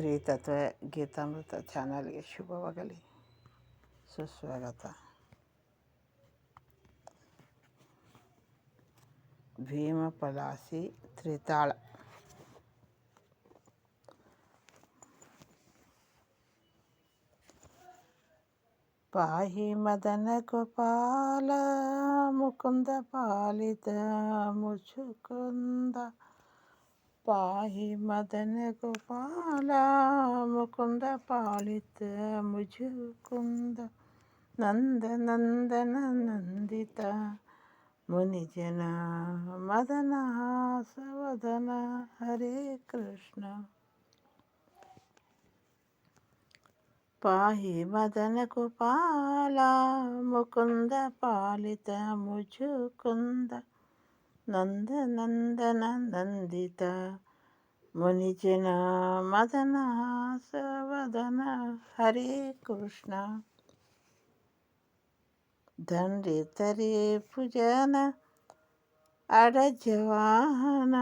ಶ್ರೀ ತತ್ವ ಗೀತಾಮೃತ ಚಾನಲ್ಗೆ ಶುಭವಾಗಲಿ. ಸುಸ್ವಾಗತ. ಭೀಮಪಲಾಸಿ ತ್ರಿತಾಳ. ಪಾಹಿ ಮದನ ಗೋಪಾಲ ಮುಕುಂದ ಪಾಲಿತ ಮುಚುಕುಂದ. ಪಾಹಿ ಮದನ ಗೋಪಾಲ ಮುಕುಂದ ಪಾಲಿತ ಮುಜುಕುಂದ. ನಂದ ನಂದನ ನಂದಿತ ಮುನಿಜನ ಮದನ ಹಾಸವದನ. ಹರೇ ಕೃಷ್ಣ. ಪಾಹಿ ಮದನ ಗೋಪಾಲ ಮುಕುಂದ ಪಾಲಿತ ಮುಜುಕುಂದ. ನಂದ ನಂದನ ನಂದಿತ ಮುನಿಜನ ಮದನ ಹಾಸವದನ. ಹರೇ ಕೃಷ್ಣ. ದಂಡಿತರಿ ಭುಜನ ಅಡಜವಾಹನ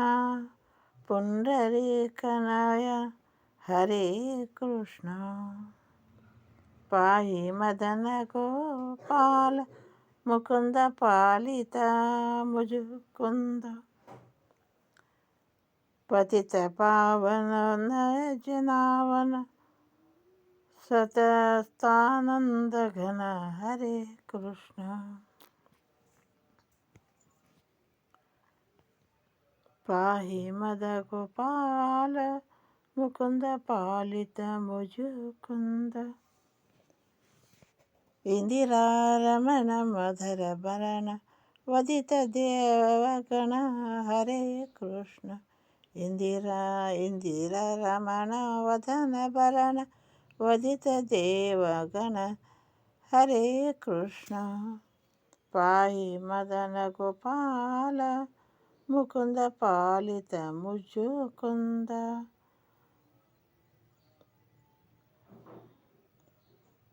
ಪುಂಡರೀಕನಯ. ಹರೇ ಕೃಷ್ಣ. ಪಾಹಿ ಮದನ ಗೋಪಾಲ ಮುಕುಂದ ಪಾಲಿತ ಮುಜುಕುಂದ. ಪತಿತ ಪಾವನ ಜನಾವನ ಸತತಾನಂದ ಘನ. ಹರೇ ಕೃಷ್ಣ. ಪಾಹಿ ಮದ ಗೋಪಾಲ ಮುಕುಂದ ಪಾಲಿತ ಮುಜುಕುಂದ. ಇಂದಿರಾರಮಣ ಮಧರ ಭರಣ ವದಿತ ದೇವಗಣ. ಹರೇ ಕೃಷ್ಣ. ಇಂದಿರಾರಮಣ ವದನ ಭರಣ ವದಿತ ದೇವಗಣ. ಹರೇ ಕೃಷ್ಣ. ಪಾಹಿ ಮದನ ಗೋಪಾಲ ಮುಕುಂದ ಪಾಲಿತ ಮುಜುಕುಂದ.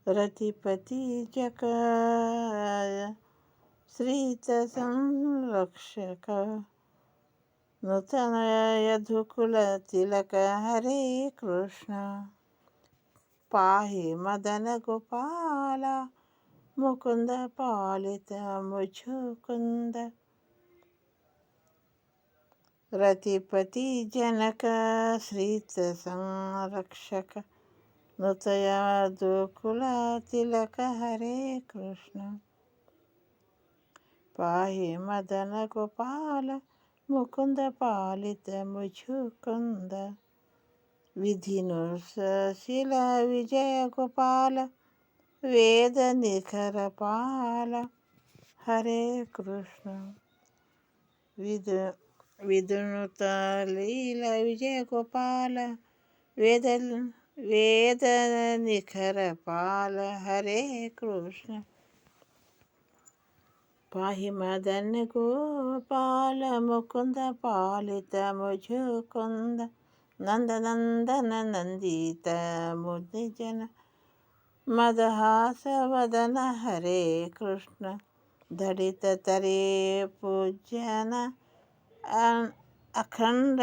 ರತಿಪತಿ ಜಕ ಶ್ರೀತ ಸಂರಕ್ಷಕ ನೂತನ ಯದುಕುಲ ತಿಲಕ. ಹರೇ ಕೃಷ್ಣ. ಪಾಹಿ ಮದನ ಗೋಪಾಲ ಮುಕುಂದ ಪಾಲಿತ ಮುಜುಕುಂದ. ರತಿಪತಿ ಜನಕ ಶ್ರೀತ ಸಂರಕ್ಷಕ ನೂತಯ ಯದುಕುಲ ತಿಲಕ. ಹರೇ ಕೃಷ್ಣ. ಪಾಹಿ ಮದನ ಗೋಪಾಲ ಮುಕುಂದ ಪಾಲಿತ ಮುಜುಕುಂದ. ವಿಧಿನುಶೀಲ ವಿಜಯ ಗೋಪಾಲ ವೇದ ನಿಖರ ಪಾಲ. ಹರೇ ಕೃಷ್ಣ. ವಿಧುನುತ ಲೀಲ ವಿಜಯ ಗೋಪಾಲ ವೇದ ನಿಖರ ಪಾಲ. ಹರೇ ಕೃಷ್ಣ. ಪಾಹಿ ಮದನ ಗೋಪಾಲ ಮುಕುಂದ ಪಾಲಿತ ಮುಜುಕುಂದ. ನಂದ ನಂದನ ನಂದಿತ ಮುನಿಜನ ಮದಹಾಸವದನ. ಹರೇ ಕೃಷ್ಣ. ದಡಿತ ತರೇ ಪೂಜ್ಯನ ಅಖಂಡ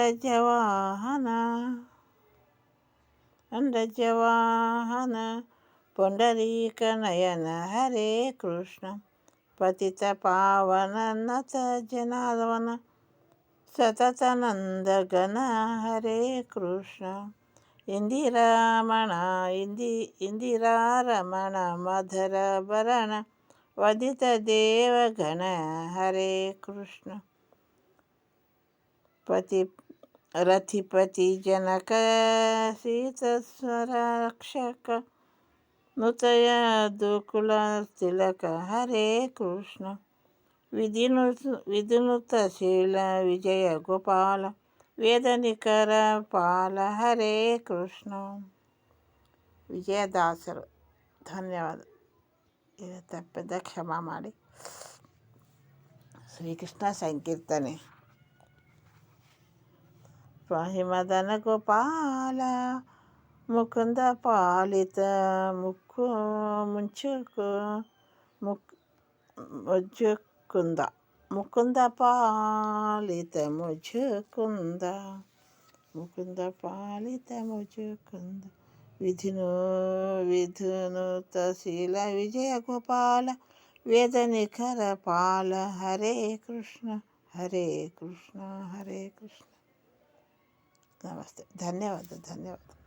ಜವಾಹನ ಪುಂಡರೀಕ ನಯನ. ಹರೇ ಕೃಷ್ಣ. ಪತಿತ ಪಾವನ ನತ ಜನಾವನ ಸತತಾನಂದ ಘನ. ಹರೇ ಕೃಷ್ಣ. ಇಂದಿರಾರಮಣ ಮಧರ ಭರಣ ವದಿತ ದೇವಗಣ. ಹರೇ ಕೃಷ್ಣ. ರತಿಪತಿ ಜನಕ ಸೀತ ಸಂರಕ್ಷಕ ನೂತಯ ಯದುಕುಲ ತಿಲಕ. ಹರೇ ಕೃಷ್ಣ. ವಿಧಿನುತ ಶೀಲ ವಿಜಯ ಗೋಪಾಲ ವೇದ ನಿಖರ ಪಾಲ. ಹರೇ ಕೃಷ್ಣ. ವಿಜಯದಾಸರು. ಧನ್ಯವಾದ. ಇದು ತಪ್ಪಿದ ಕ್ಷಮಾ ಮಾಡಿ. ಶ್ರೀಕೃಷ್ಣ ಸಂಕೀರ್ತನೆ. ಪಾಹಿ ಮದನ ಗೋಪಾಲ ಮುಕುಂದ ಪಾಲಿತ ಮುಜುಕುಂದ. ಮುಕುಂದ ಪಾಲಿತ ಮುಜುಕುಂದ. ముకుంద పాలిత ముచుకుంద విధును విధునుత శీల విజయ గోపాల వేద నిఖర పాల హరే కృష్ణ హరే కృష్ణ హరే కృష్ణ. నమస్తే. ధన్యవాదాలు.